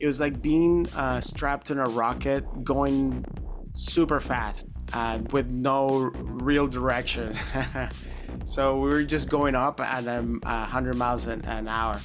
it was like being strapped in a rocket going super fast with no real direction. So we were just going up at 100 miles an hour.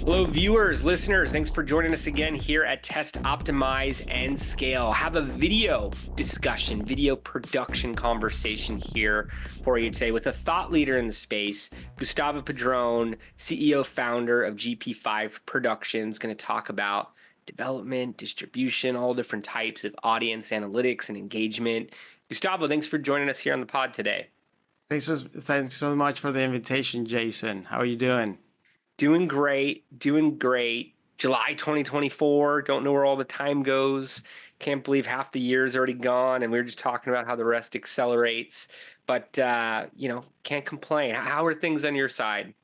Hello, viewers, listeners. Thanks for joining us again here at Test, Optimize, and Scale. Have a video discussion, video production conversation here for you today with a thought leader in the space, Gus Padron, CEO, founder of GP5 Productions, going to talk about development, distribution, all different types of audience analytics and engagement. Gustavo, thanks for joining us here on the pod today. Thanks so much for the invitation, Jason. How are you doing? Doing great. July 2024. Don't know where all the time goes. Can't believe half the year is already gone. And we were just talking about how the rest accelerates. But, can't complain. How are things on your side?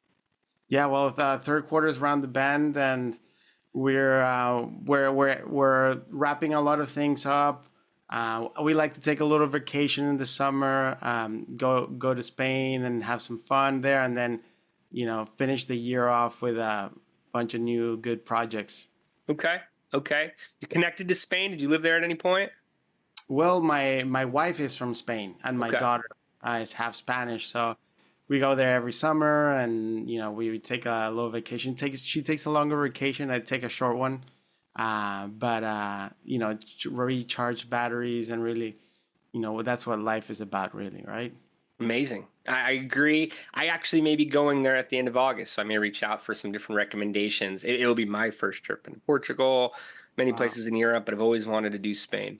Yeah, well, the third quarter is around the bend, and we're wrapping a lot of things up. We like to take a little vacation in the summer, go to Spain and have some fun there, and then finish the year off with a bunch of new good projects. Okay. You connected to Spain? Did you live there at any point? Well, my wife is from Spain, and my daughter is half Spanish, so we go there every summer, and we take a little vacation. She takes a longer vacation. I take a short one, but recharge batteries, and really, that's what life is about, really, right? Amazing. I agree. I actually may be going there at the end of August, so I may reach out for some different recommendations. It'll be my first trip in Portugal, many places in Europe, but I've always wanted to do Spain.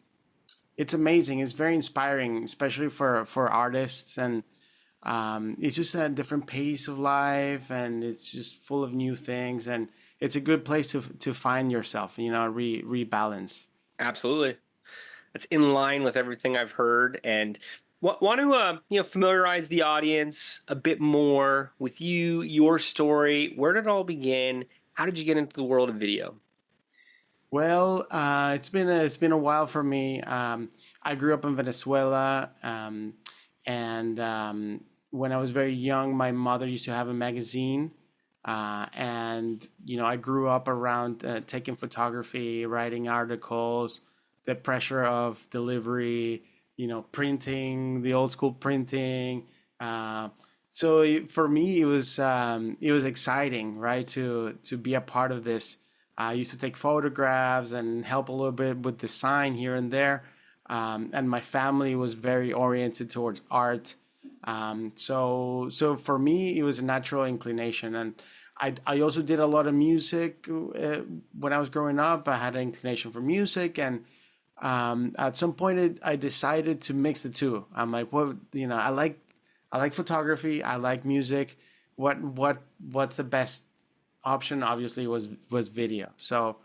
It's amazing. It's very inspiring, especially for artists, and it's just a different pace of life, and it's just full of new things, and it's a good place to find yourself, rebalance. Absolutely. That's in line with everything I've heard, and want to familiarize the audience a bit more with you, your story. Where did it all begin? How did you get into the world of video? Well, it's been a while for me. I grew up in Venezuela, and when I was very young, my mother used to have a magazine, and I grew up around taking photography, writing articles, the pressure of delivery, printing, the old school printing. So for me, it was exciting, right, to be a part of this. I used to take photographs and help a little bit with design here and there. And my family was very oriented towards art. So for me, it was a natural inclination. And I also did a lot of music when I was growing up. I had an inclination for music, and at some point I decided to mix the two. I'm like, well, I like photography, I like music. What's the best option? Obviously was video. So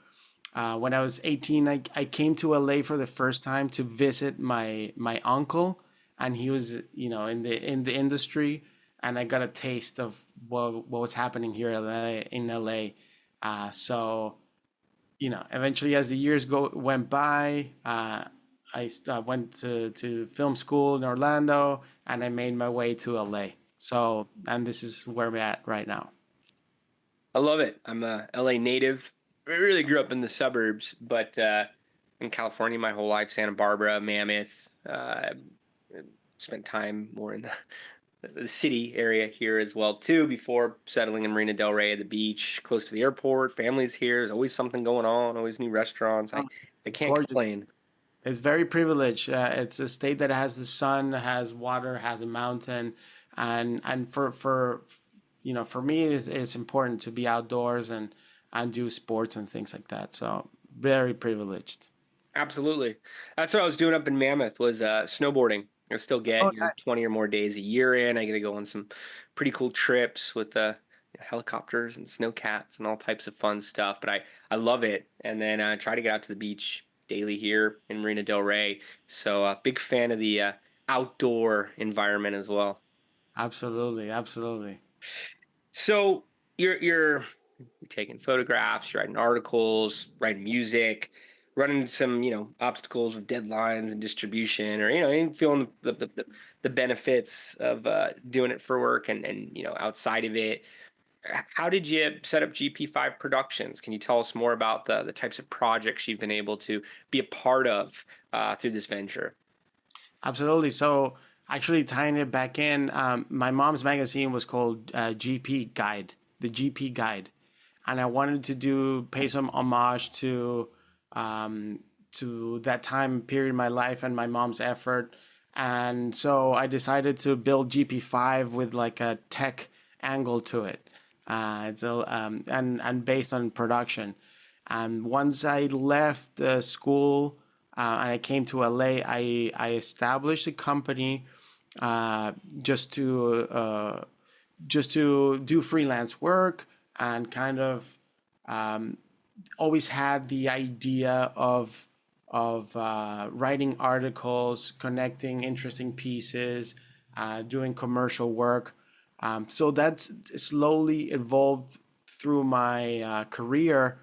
when I was 18, I came to LA for the first time to visit my uncle, and he was in the industry, and I got a taste of what was happening here in LA. So eventually, as the years went by, I went to film school in Orlando, and I made my way to LA. So, and this is where we're at right now. I love it. I'm a LA native. I really grew up in the suburbs, but in California my whole life, Santa Barbara, Mammoth. Spent time more in the city area here as well too, before settling in Marina Del Rey at the beach, close to the airport. Family's here. There's always something going on, always new restaurants. I can't complain. It's very privileged. It's a state that has the sun, has water, has a mountain, and for me, it's important to be outdoors and do sports and things like that. So very privileged. Absolutely. That's what I was doing up in Mammoth, was snowboarding. I still get 20 or more days a year in. I get to go on some pretty cool trips with helicopters and snowcats and all types of fun stuff. But I love it. And then I try to get out to the beach daily here in Marina Del Rey. So big fan of the outdoor environment as well. Absolutely. So you're taking photographs, you're writing articles, writing music, run into some, obstacles with deadlines and distribution, or, and feeling the benefits of doing it for work and, outside of it. How did you set up GP5 Productions? Can you tell us more about the types of projects you've been able to be a part of through this venture? Absolutely. So actually tying it back in, my mom's magazine was called GP Guide, the GP Guide, and I wanted to pay some homage to that time period in my life and my mom's effort. And so I decided to build GP5 with like a tech angle to it. And based on production. And once I left school and I came to LA, I established a company uh, just to uh, just to do freelance work and kind of always had the idea of writing articles, connecting interesting pieces, doing commercial work. So that's slowly evolved through my career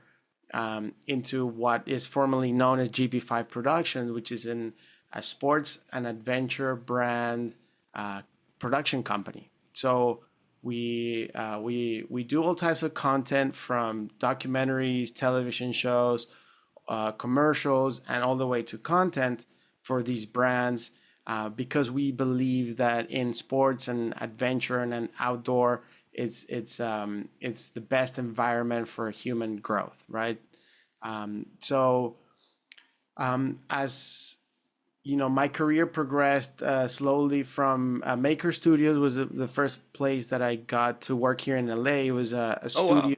into what is formerly known as GP5 Productions, which is a sports and adventure brand uh, production company. So we do all types of content from documentaries, television shows, commercials, and all the way to content for these brands because we believe that in sports and adventure and outdoor, it's the best environment for human growth, right? So as you know, my career progressed slowly from Maker Studios was the first place that I got to work here in LA. It was a Oh, wow. studio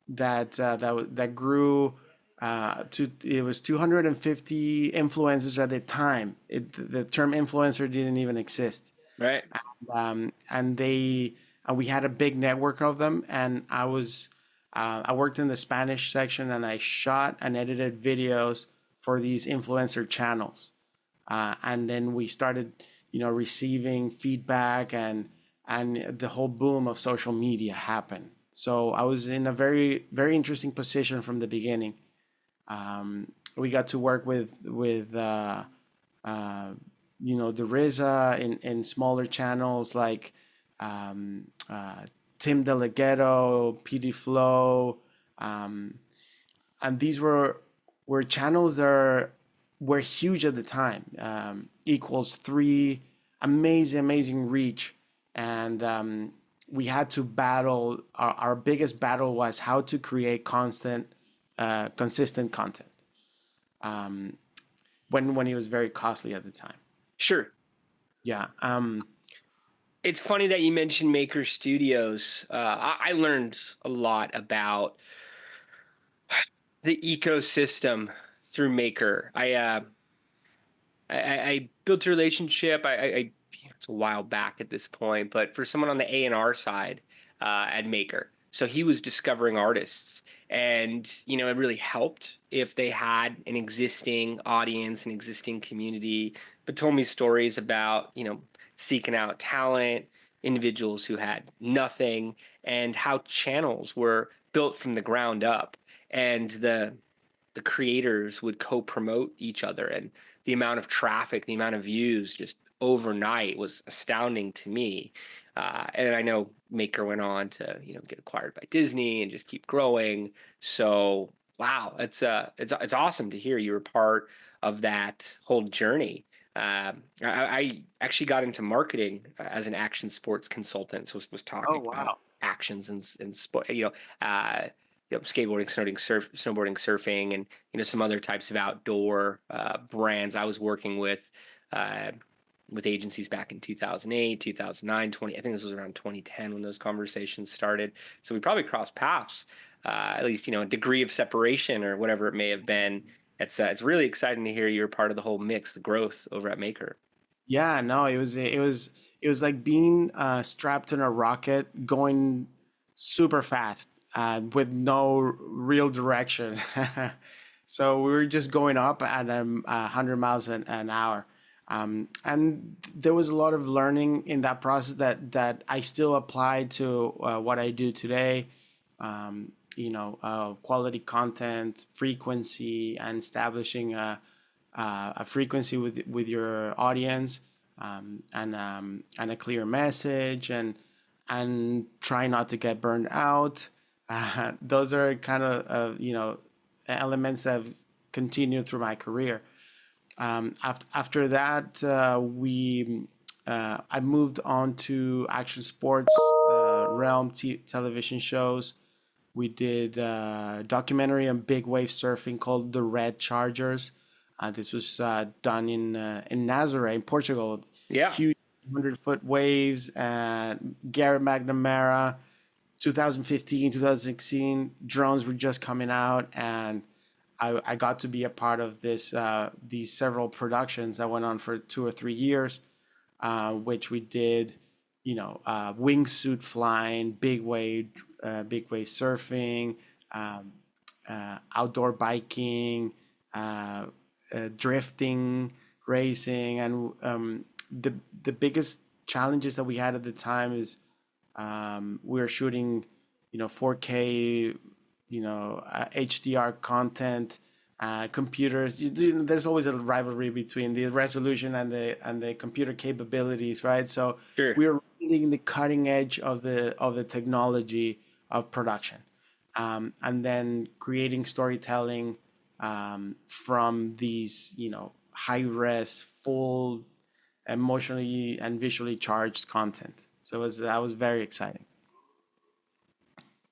that grew to it was 250 influencers at the time. The term influencer didn't even exist, Right. and we had a big network of them. And I worked in the Spanish section, and I shot and edited videos for these influencer channels. And then we started, receiving feedback, and the whole boom of social media happened. So I was in a very very interesting position from the beginning. We got to work uh, the RZA in smaller channels like um, Tim Delgado, PD Flow, um, and these were channels that were huge at the time. Equals three amazing reach, and we had to battle. Our biggest battle was how to create consistent content when it was very costly at the time. Sure. Yeah. It's funny that you mentioned Maker Studios. I learned a lot about the ecosystem through Maker. I built a relationship. It's a while back at this point, but for someone on the A&R side at Maker, so he was discovering artists, and it really helped if they had an existing audience, an existing community. But told me stories about seeking out talent, individuals who had nothing, and how channels were built from the ground up, and the creators would co-promote each other, and the amount of traffic, the amount of views just overnight was astounding to me. And I know Maker went on to get acquired by Disney and just keep growing. So wow, it's awesome to hear you were part of that whole journey. I actually got into marketing as an action sports consultant, so was Oh talking about wow. actions and sport. Skateboarding, snowboarding, surfing, and some other types of outdoor brands. I was working uh, with agencies back in 2008, 2009, 20. I think this was around 2010 when those conversations started. So we probably crossed paths, at least a degree of separation or whatever it may have been. It's really exciting to hear you're part of the whole mix, the growth over at Maker. Yeah. No, it was like being strapped in a rocket going super fast with no real direction. So we were just going up at 100 miles an hour. And there was a lot of learning in that process that I still apply to what I do today. quality content, frequency, and establishing a frequency with your audience, and a clear message, and try not to get burned out. Those are kind of elements that have continued through my career. After that, we I moved on to action sports realm television shows. We did a documentary on big wave surfing called The Red Chargers. This was done in Nazaré, in Portugal. Yeah. Huge 100-foot waves. Garrett McNamara, 2015, 2016, drones were just coming out, and I got to be a part of these several productions that went on for 2 or 3 years, which we did, wingsuit flying, big wave surfing, outdoor biking, drifting, racing, and the biggest challenges that we had at the time is we were shooting, 4K, HDR content. Computers, there's always a rivalry between the resolution and the computer capabilities, right? So Sure. we were really in the cutting edge of the technology of production, and then creating storytelling from these, high res, full, emotionally and visually charged content. So that was very exciting.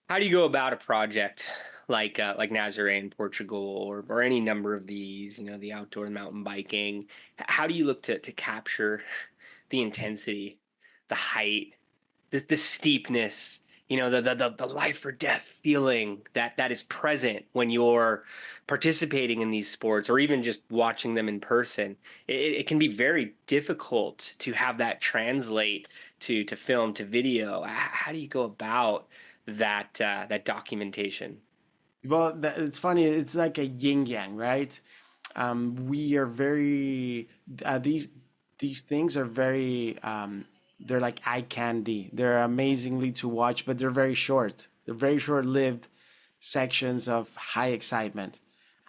How do you go about a project like Nazaré in Portugal, or any number of these, the outdoor mountain biking? How do you look to capture the intensity, the height, the steepness, the life or death feeling that is present when you're participating in these sports, or even just watching them in person? It can be very difficult to have that translate to film, to video. How do you go about that documentation? Well, it's funny. It's like a yin yang, right? We are very these things are very they're like eye candy. They're amazingly to watch, but they're very short. They're very short-lived sections of high excitement,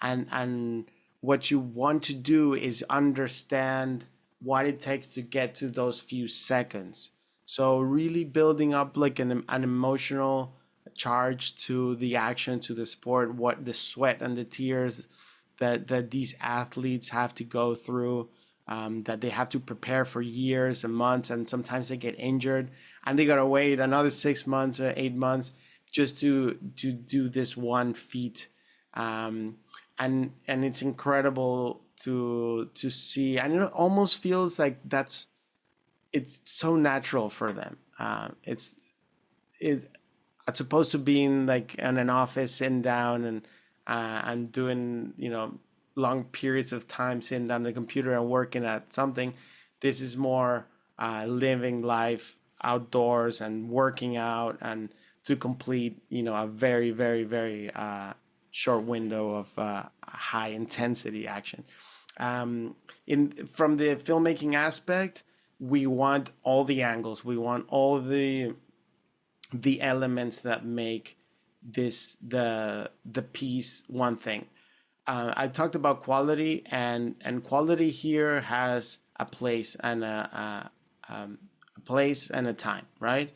and what you want to do is understand what it takes to get to those few seconds. So really building up like an emotional charge to the action, to the sport, what the sweat and the tears that these athletes have to go through, that they have to prepare for years and months, and sometimes they get injured, and they gotta wait another 6 months or 8 months just to do this one feat, and it's incredible to see, and it almost feels like it's so natural for them. It's as opposed to being like in an office sitting down and doing, long periods of time sitting down the computer and working at something. This is more living life outdoors and working out, and to complete, a very, very, very short window of high intensity action. In From the filmmaking aspect, we want all the angles, we want all the elements that make the piece one thing. I talked about quality, and quality here has a place and a place and a time, right?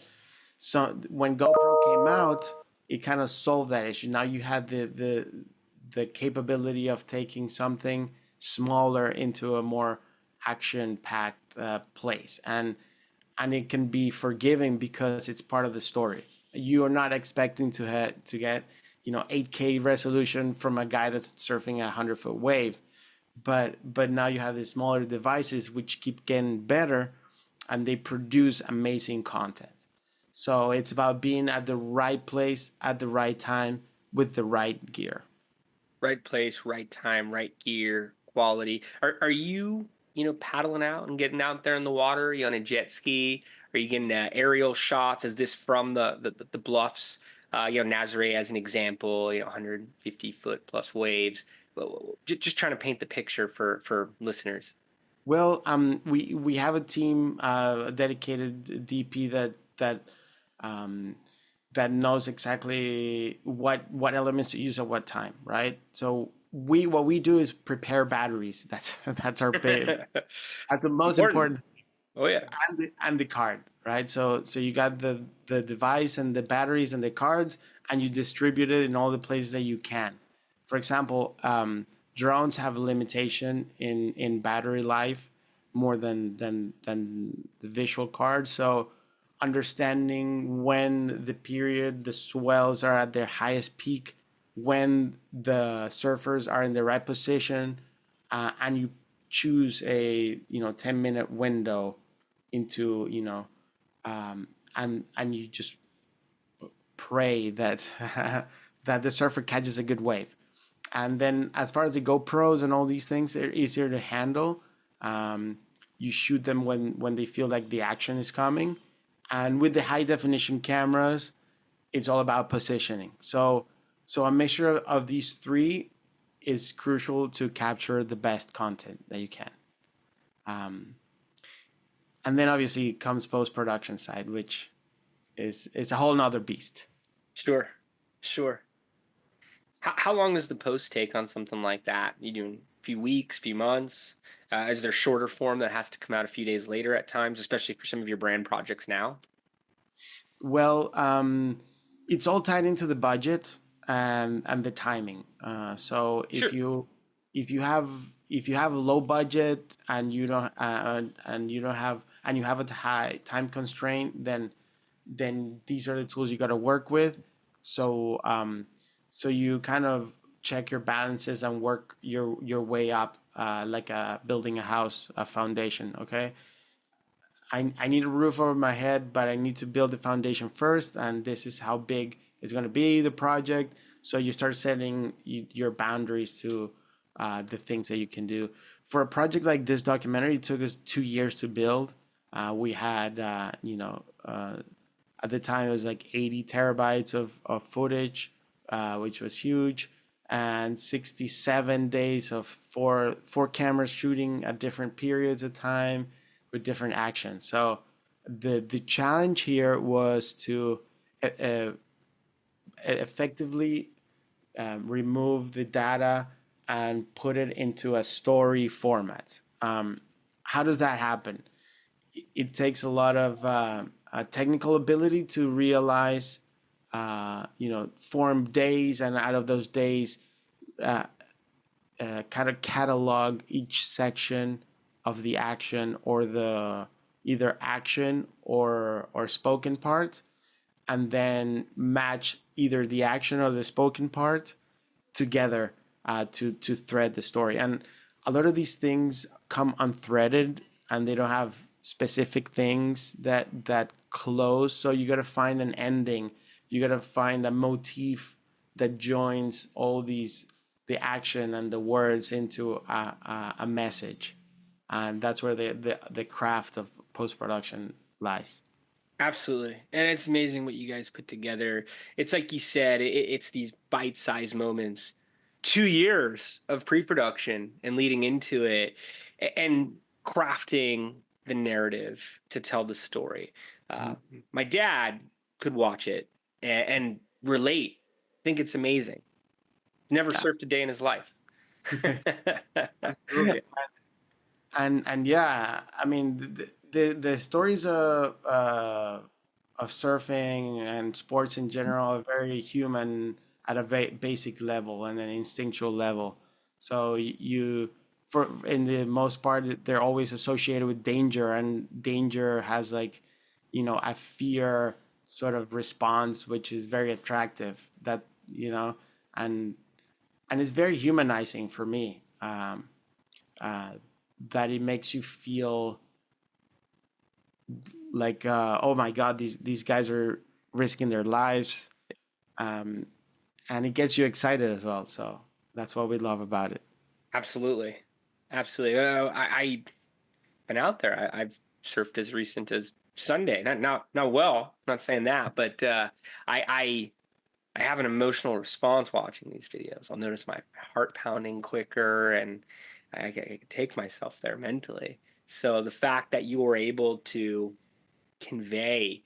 So when GoPro came out, it kind of solved that issue. Now you had the capability of taking something smaller into a more action packed place, and it can be forgiving because it's part of the story. You are not expecting to get 8K resolution from a guy that's surfing a 100-foot wave, but now you have these smaller devices which keep getting better, and they produce amazing content. So it's about being at the right place at the right time with the right gear. Right place, right time, right gear, quality. Are you, paddling out and getting out there in the water? Are you on a jet ski? Are you getting aerial shots? Is this from the bluffs? Nazare as an example, 150-foot plus waves. Just trying to paint the picture for listeners. Well, we have a team, a dedicated DP that um, that knows exactly what elements to use at what time, right? So what we do is prepare batteries. That's our big, that's the most Important. important, Oh yeah. and the card, right? So you got the device and the batteries and the cards, and you distribute it in all the places that you can. For example, drones have a limitation in battery life more than the visual cards. So understanding when the swells are at their highest peak, when the surfers are in the right position, and you choose a 10-minute window into and you just pray that that the surfer catches a good wave. And then as far as the GoPros and all these things, they're easier to handle. You shoot them when they feel like the action is coming. And with the high definition cameras, it's all about positioning. So a mixture of these three is crucial to capture the best content that you can. Um, and then obviously comes post production side, which is a whole nother beast. Sure. Sure. How long does the post take on something like that? You doing a few weeks, few months? Is there shorter form that has to come out a few days later at times, especially for some of your brand projects now? Well, it's all tied into the budget and the timing. So Sure. if you have if you have a low budget and you don't have and you have a high time constraint, then these are the tools you got to work with. So so you kind of check your balances and work your way up, like building a house, a foundation. Okay, I need a roof over my head, but I need to build the foundation first, and this is how big it's going to be, the project. So you start setting your boundaries to the things that you can do. For a project like this documentary, it took us 2 years to build. We had, at the time, it was like 80 terabytes of footage, which was huge, and 67 days of four cameras shooting at different periods of time with different actions. So the challenge here was to effectively remove the data and put it into a story format. How does that happen? It takes a lot of technical ability to realize, form days, and out of those days, uh, kind of catalog each section of the action or the either action or spoken part, and then match either the action or the spoken part together to thread the story. And a lot of these things come unthreaded, and they don't have specific things that close. So you got to find an ending. You got to find a motif that joins all these the action and the words into a message, and that's where the craft of post production lies. Absolutely. And it's amazing what you guys put together. It's like you said, it's these bite-sized moments. 2 years of pre-production and leading into it and crafting the narrative to tell the story. My dad could watch it and relate, think it's amazing. Never Yeah, surfed a day in his life. absolutely. And yeah, I mean the stories of surfing and sports in general are very human at a basic level and an instinctual level. So you for in the most part they're always associated with danger, and danger has like a fear sort of response, which is very attractive. That and and it's very humanizing for me. Uh, that it makes you feel like, oh my god, these guys are risking their lives, um, and it gets you excited as well. So that's what we love about it. Absolutely. Absolutely. I been out there. I've surfed as recent as Sunday. Not well. Not saying that, but I I I have an emotional response watching these videos. I'll notice my heart pounding quicker, and I take myself there mentally. So the fact that you were able to convey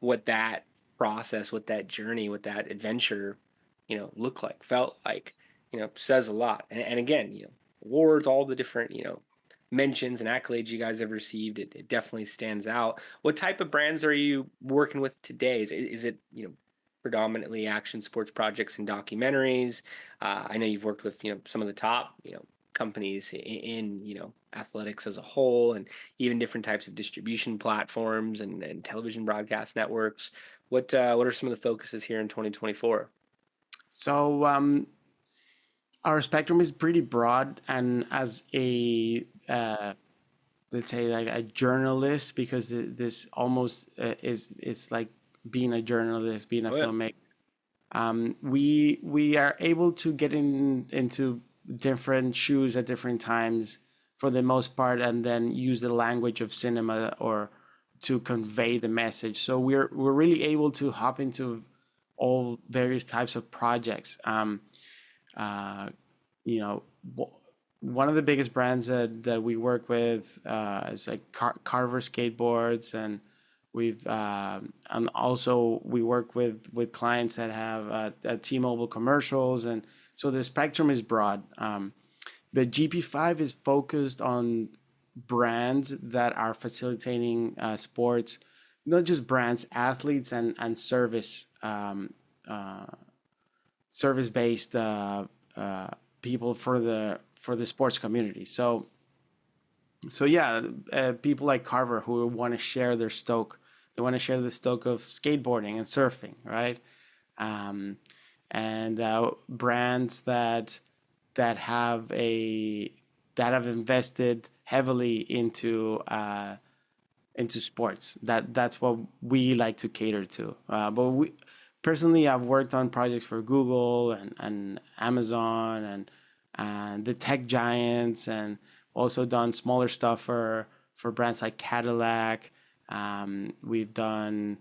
what that process, what that journey, what that adventure, looked like, felt like, says a lot. And again, awards, all the different, mentions and accolades you guys have received, it definitely stands out. What type of brands are you working with today? Is it, predominantly action sports projects and documentaries? I know you've worked with, some of the top, companies in, athletics as a whole, and even different types of distribution platforms and television broadcast networks. What are some of the focuses here in 2024? So our spectrum is pretty broad, and as a let's say like a journalist, because this almost is it's like being a journalist, being a Oh yeah. filmmaker. We are able to get into different shoes at different times for the most part, and then use the language of cinema or to convey the message. So we're really able to hop into all various types of projects. Uh, you know, one of the biggest brands that we work with is like Carver skateboards, and we've and also we work with clients that have T-Mobile commercials, and so the spectrum is broad. The GP5 is focused on brands that are facilitating sports, not just brands, athletes, and service based people for the sports community. So yeah, people like Carver who want to share their stoke. They want to share the stoke of skateboarding and surfing, right? Um, and brands that have a that have invested heavily into sports. That's what we like to cater to. But we personally, I've worked on projects for Google and Amazon and the tech giants, and also done smaller stuff for brands like Cadillac. We've done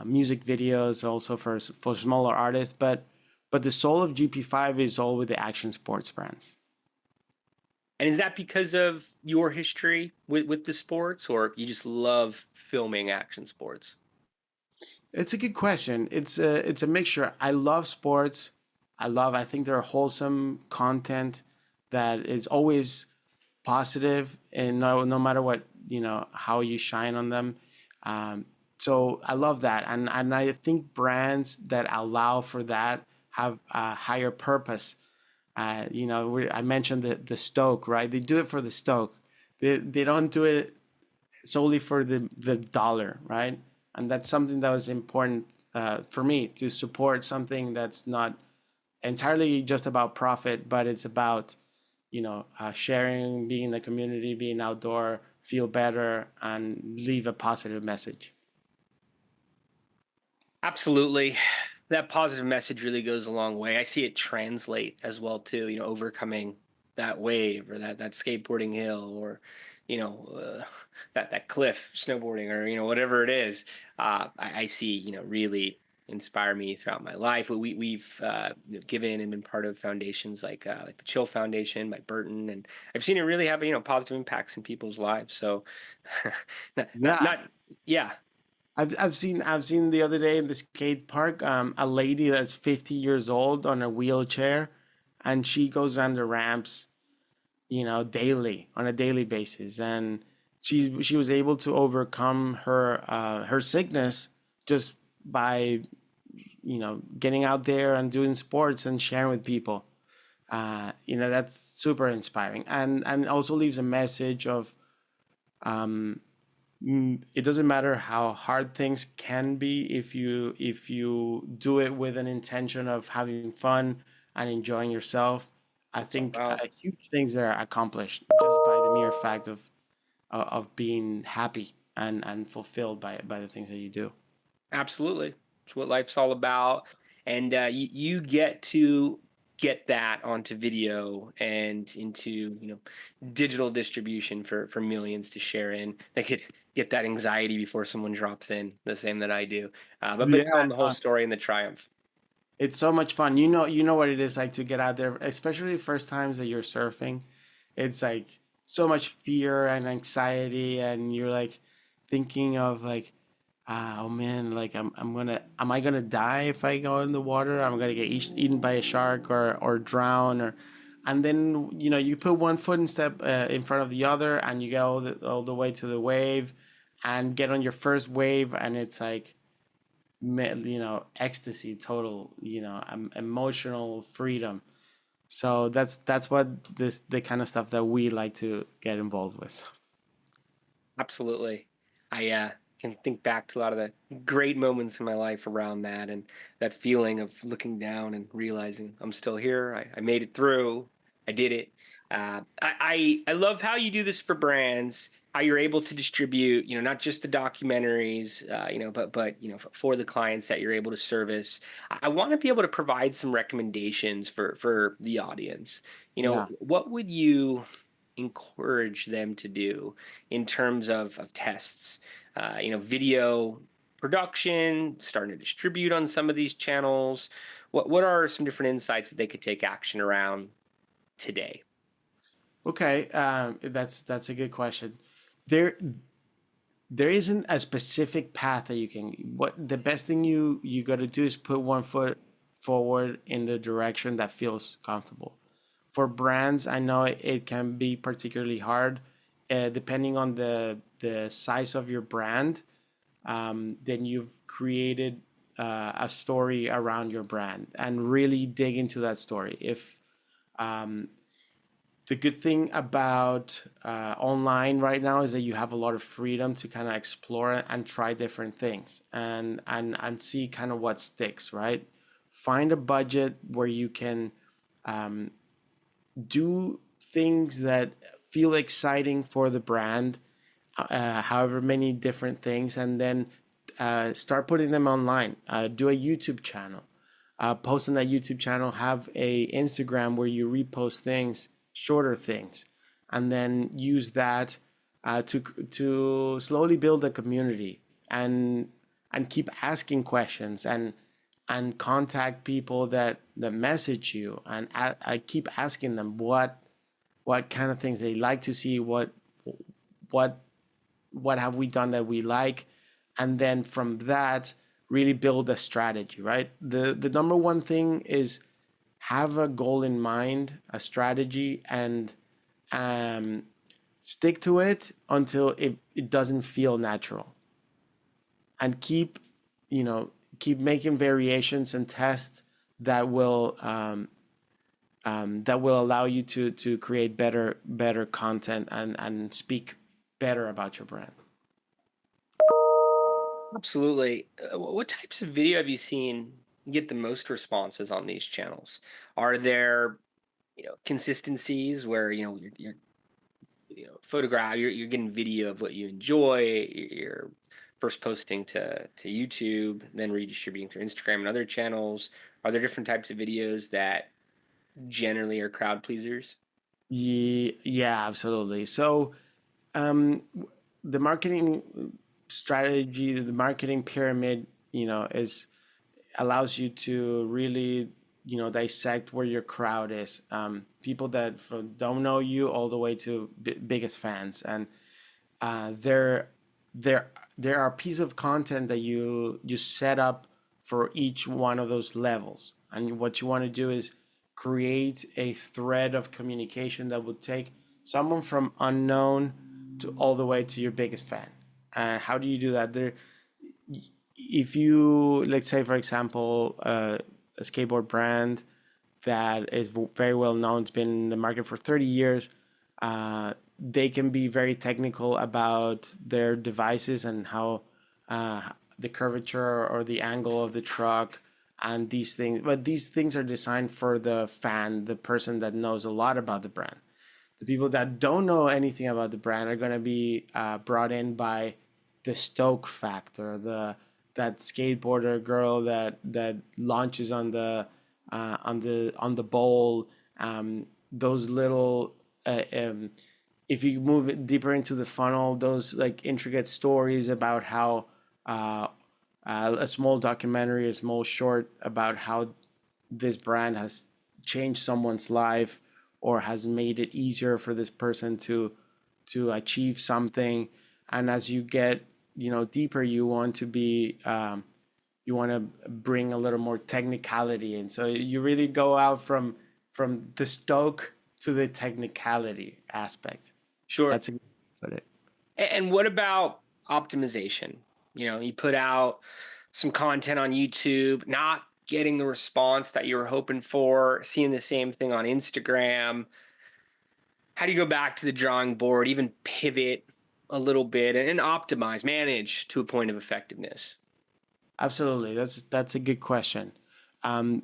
music videos also for smaller artists, but the soul of GP5 is all with the action sports brands. And is that because of your history with the sports, or you just love filming action sports? It's a good question. It's a mixture. I love sports. I think they're wholesome content that is always positive, and no matter what, how you shine on them. Um, so I love that, and I think brands that allow for that have a higher purpose. I mentioned the Stoke, right? They do it for the Stoke. They don't do it solely for the dollar, right? And that's something that was important for me, to support something that's not entirely just about profit, but it's about sharing, being in the community, being outdoor, feel better, and leave a positive message. Absolutely. That positive message really goes a long way. I see it translate as well too, overcoming that wave or that skateboarding hill, or that cliff snowboarding, or whatever it is. I see, really inspire me throughout my life. We've given and been part of foundations like the Chill Foundation by Burton, and I've seen it really have positive impacts in people's lives. So Yeah, not yeah. I've seen the other day in the skate park, a lady that's 50 years old on a wheelchair, and she goes down the ramps, daily on a daily basis, and she was able to overcome her sickness just by getting out there and doing sports and sharing with people. That's super inspiring, and also leaves a message of it doesn't matter how hard things can be, if you do it with an intention of having fun and enjoying yourself. I think Well, huge things are accomplished just by the mere fact of being happy and fulfilled by the things that you do. absolutely. It's what life's all about. And you get to get that onto video and into, digital distribution for millions to share in. They could get that anxiety before someone drops in, the same that I do. But tell Yeah, them the whole story and the triumph. it's so much fun. You know what it is like to get out there, especially the first times that you're surfing. It's like so much fear and anxiety, and you're like thinking of like oh man, like am I gonna die if I go in the water? I'm gonna get eaten by a shark or drown or, and then you put one foot in front of the other, and you get all the way to the wave, and get on your first wave, and it's like, ecstasy, total, emotional freedom. So that's what the kind of stuff that we like to get involved with. Absolutely. I can think back to a lot of the great moments in my life around that, and that feeling of looking down and realizing I'm still here. I made it through. I did it. I love how you do this for brands. How you're able to distribute, not just the documentaries, but for the clients that you're able to service. I want to be able to provide some recommendations for the audience. Yeah. What would you encourage them to do in terms of tests, video production, starting to distribute on some of these channels? What are some different insights that they could take action around today? Okay, that's a good question. There there isn't a specific path that you can. What the best thing you got to do is put one foot forward in the direction that feels comfortable. For brands, I know it can be particularly hard, depending on the size of your brand. Then you've created a story around your brand and really dig into that story. If The good thing about online right now is that you have a lot of freedom to kind of explore and try different things and see kind of what sticks, right? Find a budget where you can do things that feel exciting for the brand, however many different things, and then start putting them online. Do a YouTube channel, post on that YouTube channel, have a Instagram where you repost things, shorter things, and then use that to slowly build a community and keep asking questions and contact people that message you, and I keep asking them what kind of things they like to see, what what have we done that we like, and then from that really build a strategy, right? The number one thing is have a goal in mind, a strategy, and um, stick to it until it doesn't feel natural, and keep making variations and tests that will allow you to create better content and speak better about your brand. Absolutely. What types of video have you seen get the most responses on these channels? Are there, consistencies where you're photograph, you're getting video of what you enjoy, you're first posting to YouTube, then redistributing through Instagram and other channels? Are there different types of videos that generally are crowd pleasers? Yeah, yeah, absolutely. So um, the marketing strategy, the marketing pyramid, is allows you to really dissect where your crowd is. People that don't know you all the way to biggest fans, and there there there are pieces of content that you set up for each one of those levels, and what you want to do is create a thread of communication that would take someone from unknown to all the way to your biggest fan. And how do you do that? If you, let's say for example, a skateboard brand that is very well known, it's been in the market for 30 years, they can be very technical about their devices and how the curvature or the angle of the truck and these things. But these things are designed for the fan, the person that knows a lot about the brand. The people that don't know anything about the brand are going to be brought in by the stoke factor, that skateboarder girl that launches on the bowl. Those little if you move it deeper into the funnel, those like intricate stories about how a small documentary, a small short about how this brand has changed someone's life or has made it easier for this person to achieve something. And as you get deeper, you want to be you want to bring a little more technicality in. So you really go out from the stoke to the technicality aspect. Sure. That's a good way to put it. And what about optimization? You put out some content on YouTube, not getting the response that you were hoping for, seeing the same thing on Instagram. How do you go back to the drawing board, even pivot a little bit and optimize, manage to a point of effectiveness? Absolutely, that's a good question. Um,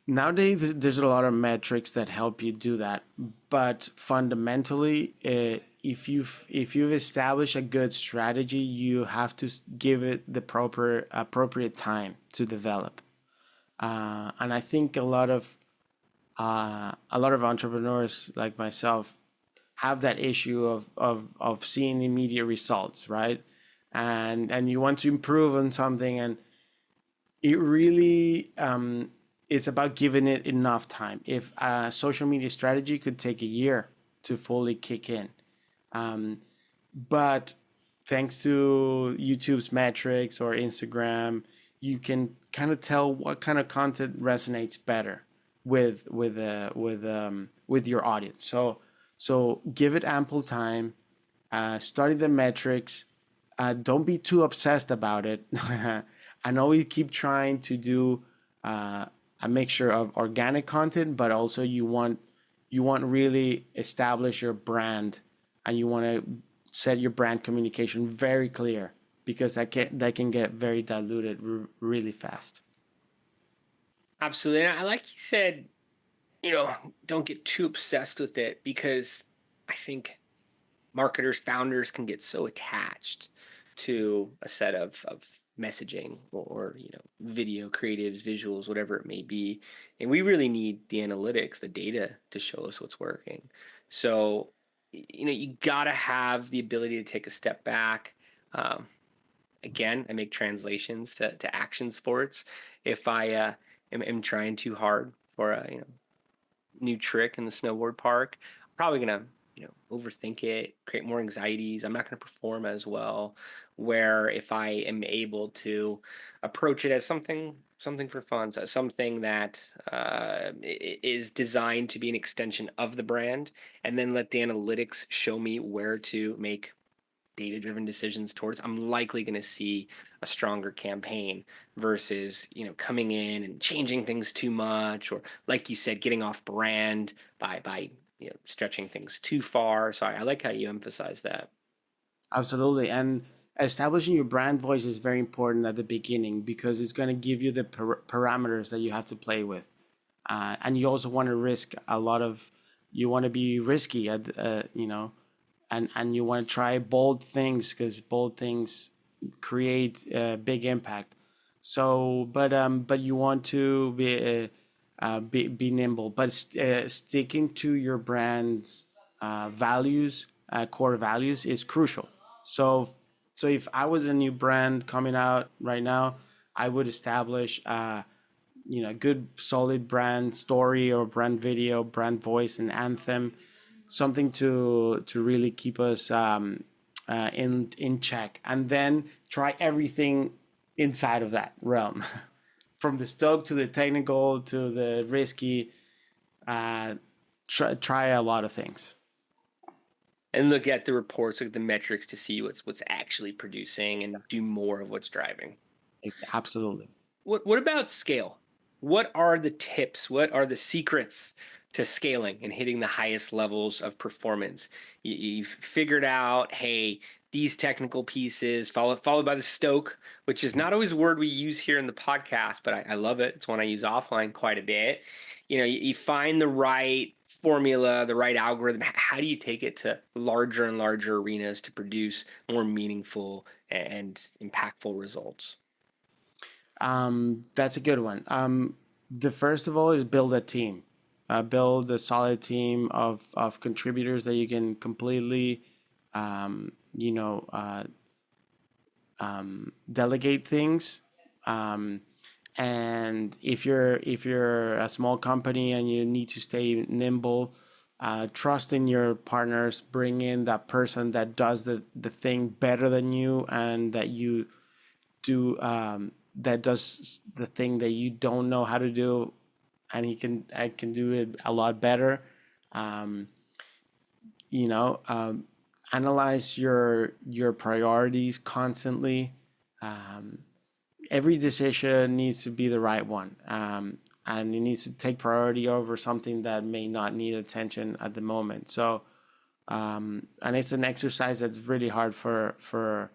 Nowadays, there's a lot of metrics that help you do that, but fundamentally, if you've established a good strategy, you have to give it the proper appropriate time to develop. And I think a lot of entrepreneurs like myself have that issue of seeing immediate results, right? And you want to improve on something, and it really it's about giving it enough time. If a social media strategy could take a year to fully kick in, but thanks to YouTube's metrics or Instagram, you can kind of tell what kind of content resonates better with your audience. So give it ample time, study the metrics, don't be too obsessed about it. I know we keep trying to do a mixture of organic content, but also you want really establish your brand, and you want to set your brand communication very clear, because that can get very diluted really fast. Absolutely. And I like you said, don't get too obsessed with it, because I think marketers, founders can get so attached to a set of messaging or video creatives, visuals, whatever it may be. And we really need the analytics, the data to show us what's working. So, you got to have the ability to take a step back. Um, Again, I make translations to action sports. If I am trying too hard for a new trick in the snowboard park, I'm probably gonna overthink it, create more anxieties. I'm not gonna perform as well. Where if I am able to approach it as something for fun, so something that is designed to be an extension of the brand, and then let the analytics show me where to make data-driven decisions towards, I'm likely going to see a stronger campaign versus coming in and changing things too much, or like you said, getting off brand by stretching things too far. So I like how you emphasize that. Absolutely. And establishing your brand voice is very important at the beginning, because it's going to give you the parameters that you have to play with. And you also want to you want to be risky and you want to try bold things, because bold things create big impact. So, but you want to be nimble, but sticking to your brand's values, core values, is crucial. So, so if I was a new brand coming out right now, I would establish good solid brand story or brand video, brand voice and anthem, something to really keep us in check, and then try everything inside of that realm, from the stoke to the technical to the risky. Uh, try a lot of things. And look at the reports, look at the metrics to see what's actually producing, and do more of what's driving. Absolutely. What about scale? What are the tips? What are the secrets to scaling and hitting the highest levels of performance? You've figured out, hey, these technical pieces, followed by the stoke, which is not always a word we use here in the podcast, but I love it. It's one I use offline quite a bit. You find the right formula, the right algorithm. How do you take it to larger and larger arenas to produce more meaningful and impactful results? That's a good one. The first of all is build a team. Build a solid team of contributors that you can completely, um, you know, uh, delegate things. Um, and if you're a small company and you need to stay nimble, trust in your partners, bring in that person that does the thing better than you, and that you do that does the thing that you don't know how to do, and I can do it a lot better. Um, you know, analyze your priorities constantly. Um, every decision needs to be the right one, and it needs to take priority over something that may not need attention at the moment. So, and it's an exercise that's really hard for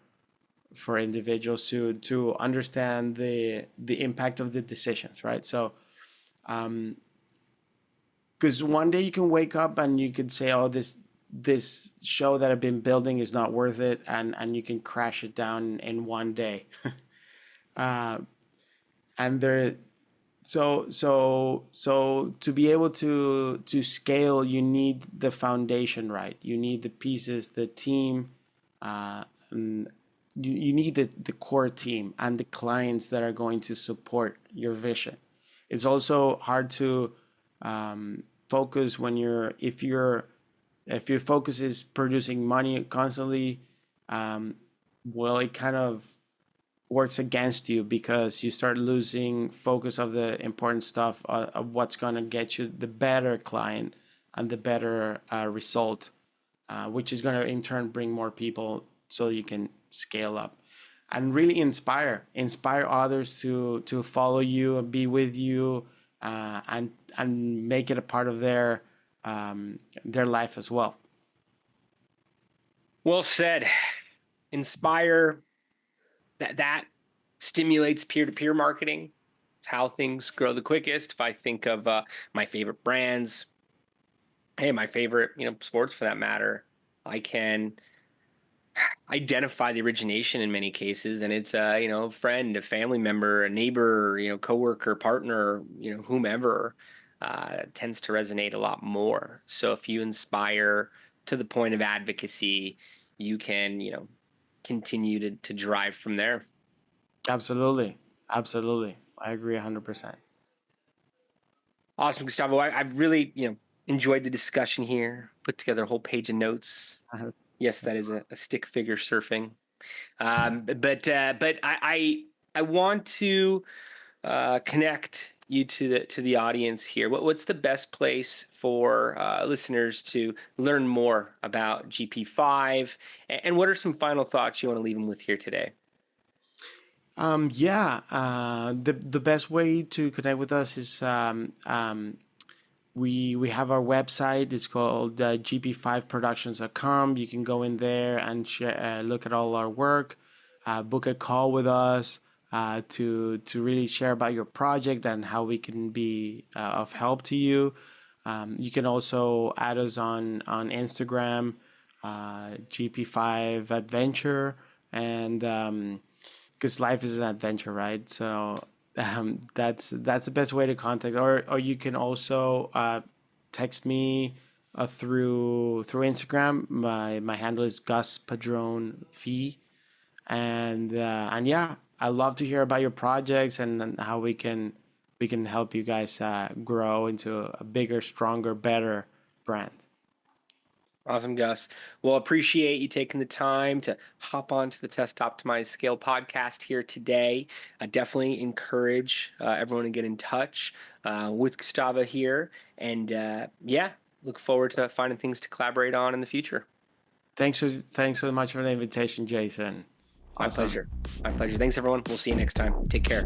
individuals to understand the impact of the decisions, right? So, because one day you can wake up and you could say, "Oh, this show that I've been building is not worth it," and you can crash it down in one day. uh, and there, so to be able to scale, you need the foundation right. You need the pieces, the team, and you need the core team and the clients that are going to support your vision. It's also hard to focus when if your focus is producing money constantly. Well, it kind of works against you because you start losing focus of the important stuff, of what's going to get you the better client and the better result, which is going to in turn bring more people so you can scale up and really inspire others to follow you and be with you, and make it a part of their life as well. Well said. Inspire. That stimulates peer-to-peer marketing. It's how things grow the quickest. If I think of my favorite brands, hey, my favorite, sports for that matter, I can identify the origination in many cases, and it's a friend, a family member, a neighbor, coworker, partner, whomever, tends to resonate a lot more. So if you inspire to the point of advocacy, you can continue to drive from there. Absolutely. I agree 100%. Awesome, Gustavo. I've really enjoyed the discussion here. Put together a whole page of notes. Yes, that is a stick figure surfing. But I want to connect you to the audience here. What's the best place for listeners to learn more about GP5, and what are some final thoughts you want to leave them with here today? The best way to connect with us is, we have our website. It's called gp5productions.com. You can go in there and look at all our work, book a call with us, to really share about your project and how we can be of help to you. You can also add us on Instagram, GP5 Adventure, and because life is an adventure, right? So that's the best way to contact. Or you can also text me through Instagram. My handle is Gus Padron V, and yeah, I love to hear about your projects and how we can help you guys grow into a bigger, stronger, better brand. Awesome, Gus. Well, appreciate you taking the time to hop onto the Test Optimize Scale podcast here today. I definitely encourage everyone to get in touch with Gustavo here. And look forward to finding things to collaborate on in the future. Thanks so much for the invitation, Jason. My Awesome. pleasure. My pleasure. Thanks, everyone. We'll see you next time. Take care.